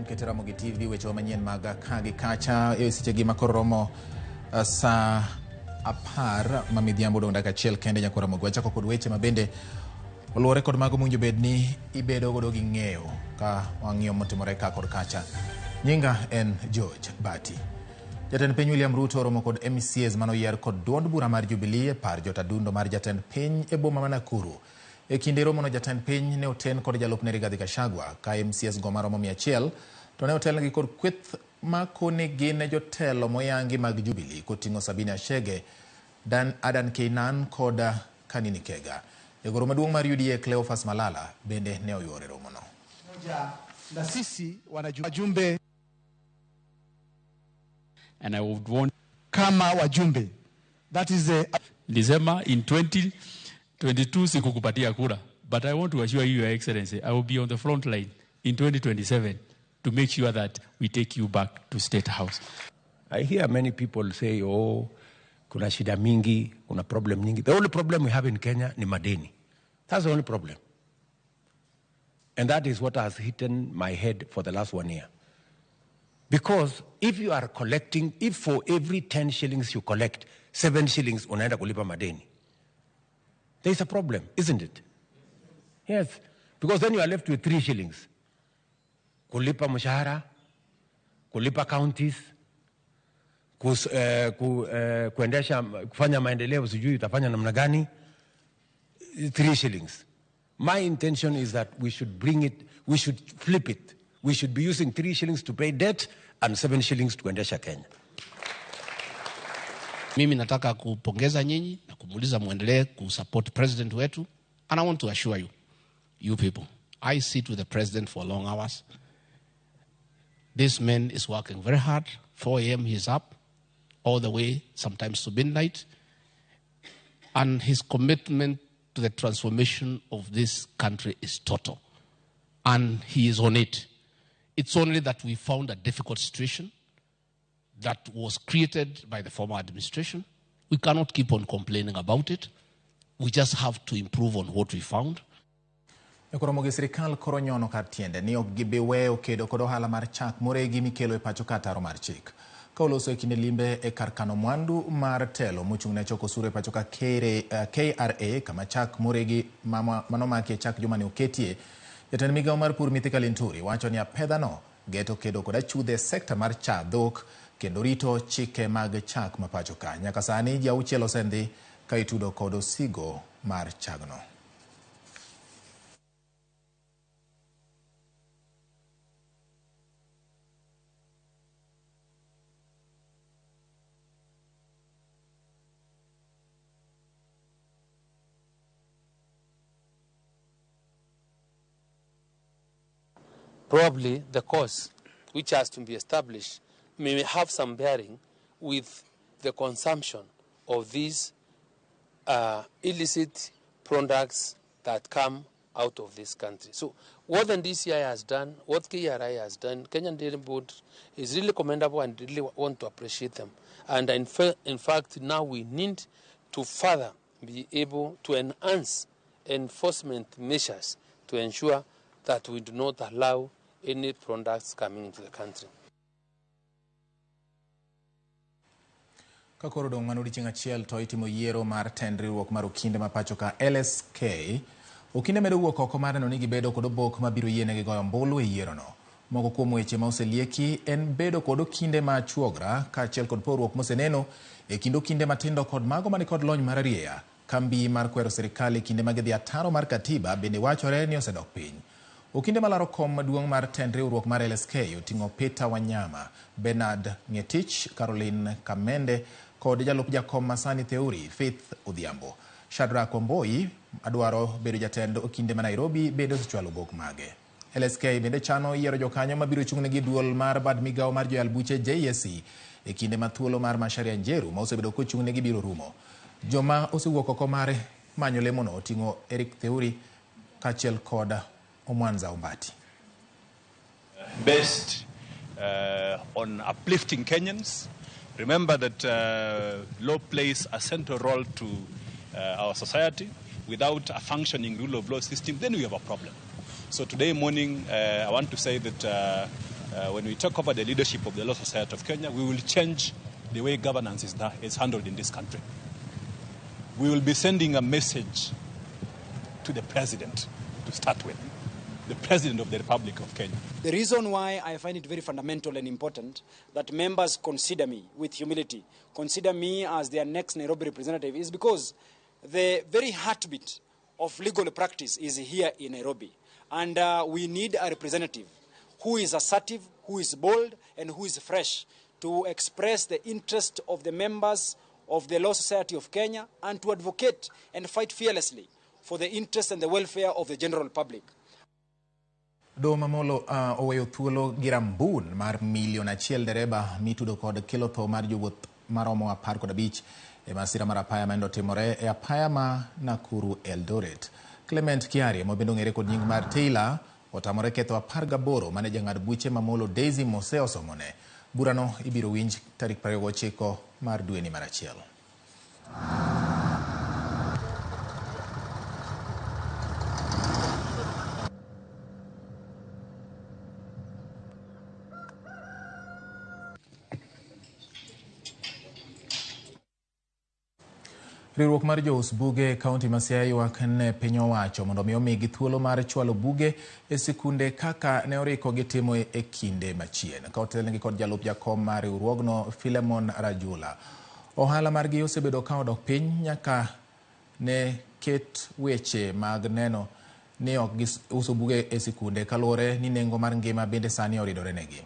mkete Ramogi TV weche manyien mag kagi kacha seche gi makoromo sa apar mamidhiambo dong dakika achiel kende nyako Ramogi wachako kod weche mabende oluore kod mago munjo bedni ibedo godo gi ng'eyo ka wang'iyo motimore ka kod kacha. Nyinga en George Bati. Jatend piny William Ruto romo kod MCAs manoyier kod duond bura mar Jubilee par jotadundo mar jatend piny e boma ma Nakuru. E kinde romono jatend piny ne oten kod jalupne Rigathi Gachagua ka MCAs go maromo 100 to ne otelnegi kod kweth makone gin jotelo moyangi mag Jubilee koting'o Sabina Achege, Adan Keynan kod Kanini Kega. Jagoro maduong' mar UDA Cleophas Malala bende ne oyuore romono. Na sisi wajumbe and I would want kama wajumbe, that is the December in 2022 sikukupatia kura, but I want to assure you, Your Excellency, I will be on the front line in 2027 to make sure that we take you back to State House. I hear many people say, oh, kuna shida mingi, kuna problem nyingi. The only problem we have in Kenya ni madeni. That's the only problem. And that is what has hidden my head for the last 1 year. Because if you are collecting, if for every 10 shillings you collect, 7 shillings unaenda kulipa madeni, there is a problem, isn't it? Yes, because then you are left with 3 shillings. Kulipa mshahara, kulipa counties, kuendesha, kufanya maendeleo sijui utafanya namna gani, 3 shillings. My intention is that we should bring it, we should flip it. We should be using 3 shillings to pay debt and 7 shillings to kuendesha Kenya. Mimi nataka kupongeza nyinyi na kumuuliza muendelee kusupport president wetu. And I want to assure you, you people, I sit with the president for long hours. This man is working very hard. 4 a.m. he's up all the way, sometimes to midnight. And his commitment to the transformation of this country is total. And he is on it. It's only that we found a difficult situation that was created by the former administration. We cannot keep on complaining about it. We just have to improve on what we found. Ramogi sirikal koro nyono kar tiende ni ok gibiweyo kedo kod ohala mar chak moregi mikelo e pacho ka ataro mar chik. Ka oloso e kinde limbe e kar kano mwandu mar telo mochung' ne choko osuru e pacho ka KRA kama chak moregi manomaki e chak juma ne oketie. Jatend migawo mar pur Mithika Linturi wacho ni apedhano geto kedo kod achudhe sekta mar cha dhok kendo rito chike mag chak ma pacho ka. Nyaka sani ji 6 osendhi ka itudo kod osigo mar chagno. Probably the cause which has to be established may have some bearing with the consumption of these illicit products that come out of this country. So what the DCI has done, what KRI has done, Kenyan Dairy Board is really commendable and really want to appreciate them. And in fact, now we need to further be able to enhance enforcement measures to ensure that we do not allow any products coming into the country. Kakoro dong manudi chinga chiel to itimo yiero mar tendriruok mar okinde ma pacho ka LSK. Okinde medo wuok oko mar neno ni gibedo kod obok mabiro yienegi goyo ombulu e yiero no. Moko kuom weche ma oselieki en bedo kod okinde ma chuogra ka achiel kod pogruok moseneno e kind okinde matindo kod mago mani kod lony mar arieya. Kambi mar kwero sirikal e kinde magidhi ataro mar katiba bende wachore ni osedok piny. Okinde malaro kom maduong' mar tend riwruok mar LSK oting'o Peter Wanyama, Bernard Ngetich, Caroline Kamende kod jalup jakom Masani Theuri, Faith Odhiambo. Shadrack Omboi adwaro bedo jatend okinde ma Nairobi bende osechwalo obok mage. LSK bende chano yiero jokanyo mabiro chung'negi duol mar bad migawo mar joyal buche JSC e kinde ma thuolo mar Macharia Njeru ma osebedo kochung'negi biro rumo. Joma osewuok oko mare manyo lemono oting'o Eric Theuri kachiel kod Omwanza Umbati. Based on uplifting Kenyans. Remember that law plays a central role to our society. Without a functioning rule of law system, then we have a problem. So today morning, I want to say that when we take over the leadership of the Law Society of Kenya, we will change the way governance is handled in this country. We will be sending a message to the president to start with, the president of the Republic of Kenya. The reason why I find it very fundamental and important that members consider me with humility, consider me as their next Nairobi representative, is because the very heartbeat of legal practice is here in Nairobi. And we need a representative who is assertive, who is bold, and who is fresh to express the interest of the members of the Law Society of Kenya and to advocate and fight fearlessly for the interest and the welfare of the general public. Do mamolo oweyo thuolo gi rambun mar $1,000,000 dereba mitudo kod kelo tho mar jowuoth maromo 15 e masira mar apaya mendo timore e apaya ma Nakuru Eldoret. Clement Kiari mobendo ng'ere kod nying mar Taylor otamore ketho 18 mane jang'ad buche mamolo Daisy Mose osomone. Burano ibiro winj tarik 29 mar dweni mar achiel. Riwruok mar jous buge kaunti ma Siaya ywak ne piny owacho mondo mi omigi thuolo mar chwalo buge e sikunde kaka ne oriko gitimo e kinde machien. Kautelnegi kod jalup jakom mar riwruogno Philemon Rajula. Ohala margi osebedo ka odok piny nyaka ne ket weche mag neno ni ok giuso buge e sikunde kaluwore ni nengo mar ngima bende sani oridore negi.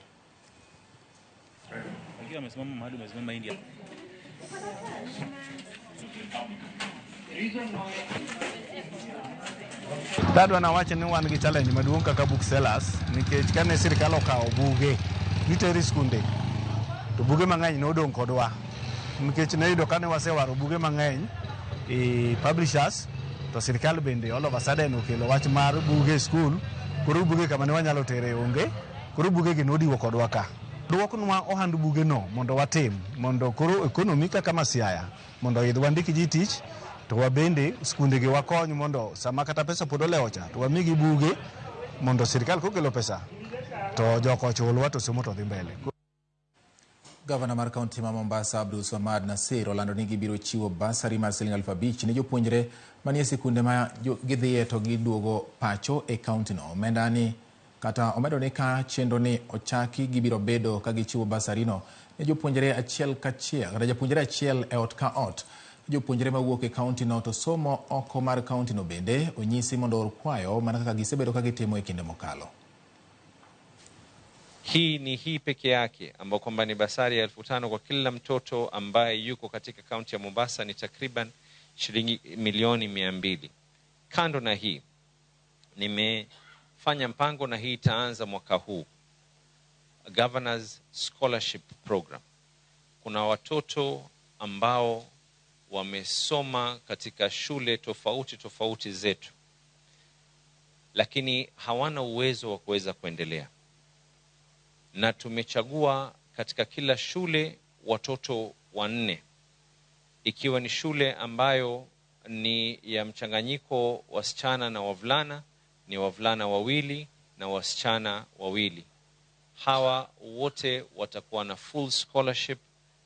Dadwa na wacho ni wan gi challenge maduong' kaka booksellers nikech kane sirkal okawo buge gitero skunde to buge mang'eny nodong' kodwa nikech ne yudo kane wasewaro buge mang'eny publishers to sirkal bende all of a sudden okelo wach mar buge school koro buge kama ne wanyalo tere onge koro buge gi nodiwo kodwa ka dwoknwa ohand buge no mondo watim mondo koro ekonomi kaka ma Siaya mondo idh wandiki ji tich to wabende skunde gi wakony mondo sama kata pesa pod olewocha to wamigi buge mondo sirkal kokelo pesa to joko chulwa to somo to dhi mbele. Gavana mar kaunti ma Mombasa Abdul Swamad Nasir olando ni gibiro chiwo basari mar $5,000 ne jopuonjre manie sikunde ma gidhiye to giduogo pacho e kaunti no. Omendani kata omedo ni ka chenro ni ochaki gibiro bedo ka gichiwo basari no ne jopuonjre achiel kachiel kata jopuonjre achiel e ot ka ot. Jopuonjre mawuok e kaunti no to somo oko mar kaunti no bende onyisi mondo orkwayo mana kaka gisebedo ka gitimo e kinde mokalo. Hii peke yake ambao kwamba ni basari ya 5,000 kwa kila mtoto ambaye yuko katika kaunti ya Mombasa ni takriban shilingi $200,000. Kando na hii nimefanya mpango na hii itaanza mwaka huu, Governor's Scholarship Program. Kuna watoto ambao wamesoma katika shule tofauti zetu lakini hawana uwezo wa kuweza kuendelea, na tumechagua katika kila shule watoto 4, ikiwa ni shule ambayo ni ya mchanganyiko wasichana na wavulana, ni wavulana 2 na wasichana 2. Hawa wote watakuwa na full scholarship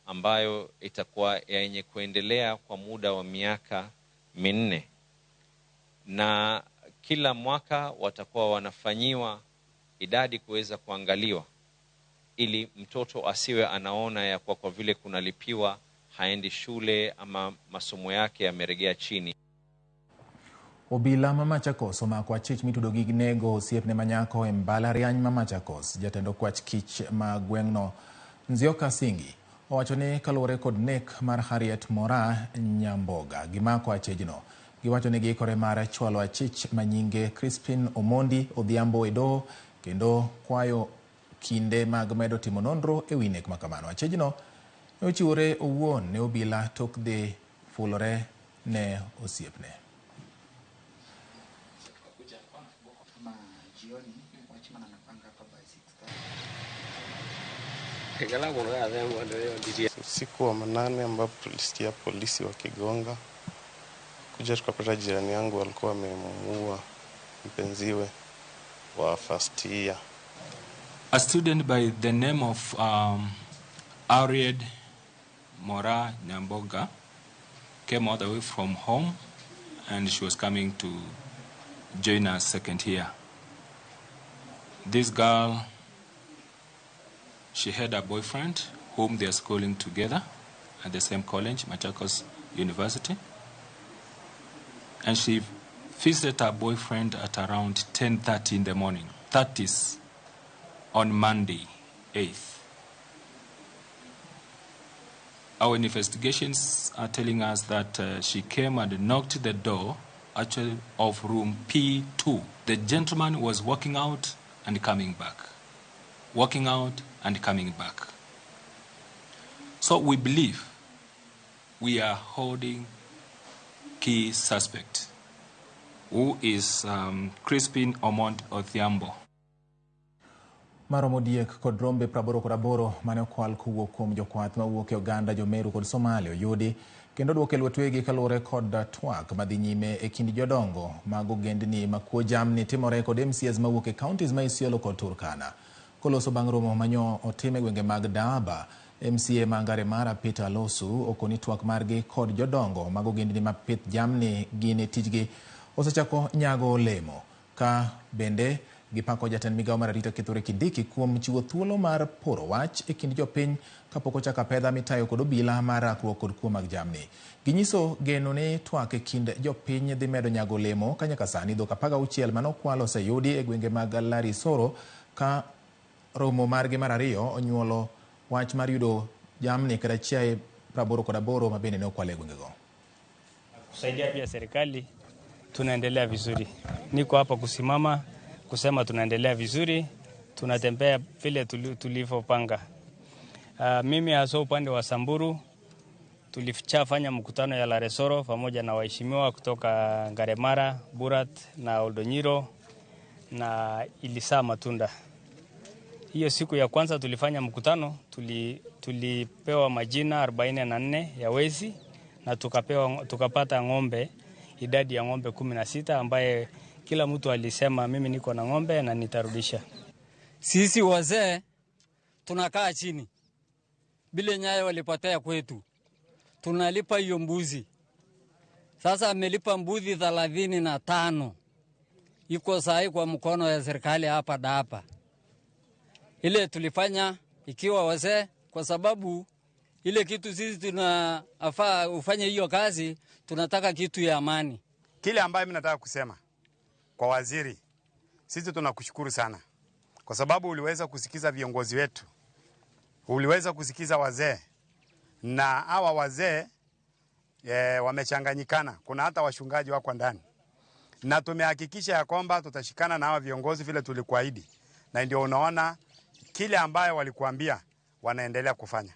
ambayo itakuwa yenye kuendelea kwa muda wa miaka 4, na kila mwaka watakuwa wanafanyiwa idadi kuweza kuangaliwa ili mtoto asiwe anaona ya kwa vile kunalipiwa haendi shule ama masomo yake yameregea chini. Obila ma Machakos omako achich mitudo gi nego osiepne manyako e mbalariany ma Machakos. Jatendo kwach kich ma gweng'no Nzioka Singi owacho ni kaluwore kod nek mar Harriet Mora Nyamboga gimako achejno. Giwacho ni giikore mar chwalo achich manyinge Crispin Omondi Odhiambo Edo kendo kwayo kinde mag medo timo nonro e wi nek makamano. Achejno ne ochiwore owuon ne obila tok dhi fulore ne osiepne. Usiku wa manane ambapo tulisikia polisi wakigonga, kuja tukapata jirani yangu walikuwa wamemuua mpenziwe wa first year. A student by the name of Aried Mora Nyamboga came all the way from home, and she was coming to join us second year. This girl, she had a boyfriend whom they are schooling together at the same college, Machakos University. And she visited her boyfriend at around 10:30 in the morning. That is on Monday, 8th. Our investigations are telling us that she came and knocked the door, actually, of room P2. The gentleman was walking out and coming back. Walking out and coming back. So we believe we are holding key suspect, who is Crispin Omond Odhiambo. Maromo diek kod rombe 88 mane okwal kowuok kuom jokwath mawuok e Uganda, Jomeru kod Somalia oyudi kendo duoke lwetwegi kalure kod twak madhi nyime e kind jodongo mag ogendni makuo jamni timore kod MCAs mawuok e counties ma Isiolo kod Turkana. Koloso bang' romo manyo otime gwenge mag Daba, MCA mangare mara Peter Losu okoni twak margi kod jodongo mag ogendni ma pith jamni gini tijgi osechako nyago olemo, ka bende gipako jatend migawo mar arita Kithure Kindiki kuom chiwo thuolo mar poro wach e kind jopiny kapok ochako pedha mitayo kod obila mar rakruok kod kuo mag jamni. Ginyiso geno ni twak e kind jopiny dhi medo nyago olemo ka nyaka sani dhok 16 manokwalo oseyudi e gwenge mag Larisoro, ka romo margi mar ariyo onyuolo wach mar yudo jamni kata chiaye 88 ma bende ne okwal e gwengego. Kusaidia pia serikali, tunaendelea vizuri. Niko hapa kusimama kusema tunaendelea vizuri, tunatembea vile tulivyopanga. Mimi hasa upande wa Samburu tulichafanya mkutano ya Laresoro pamoja na waheshimiwa kutoka Ngaremara, Burat na Oldonyiro, na ilisaa matunda. Hiyo siku ya kwanza tulifanya mkutano, tulipewa majina 44 ya wezi na tukapata ng'ombe, idadi ya ng'ombe 16 ambaye kila mtu alisema mimi niko na ng'ombe na nitarudisha. Sisi wazee tunakaa chini. Bile nyayo walipotea kwetu. Tunalipa hiyo mbuzi. Sasa amelipa mbuzi 35. Iko sahi kwa mkono ya serikali hapa Dapa. Ile tulifanya ikiwa wazee, kwa sababu ile kitu sisi tunafaa ufanye hiyo kazi, tunataka kitu ya amani. Kile ambayo mimi nataka kusema kwa waziri, sisi tunakushukuru sana kwa sababu uliweza kusikiza viongozi wetu, uliweza kusikiza wazee, na hawa wazee wamechanganyikana. Kuna hata washungaji wako ndani, na tumehakikisha ya kwamba tutashikana na hawa viongozi vile tulikuahidi, na ndio unaona kile ambayo walikuambia wanaendelea kufanya.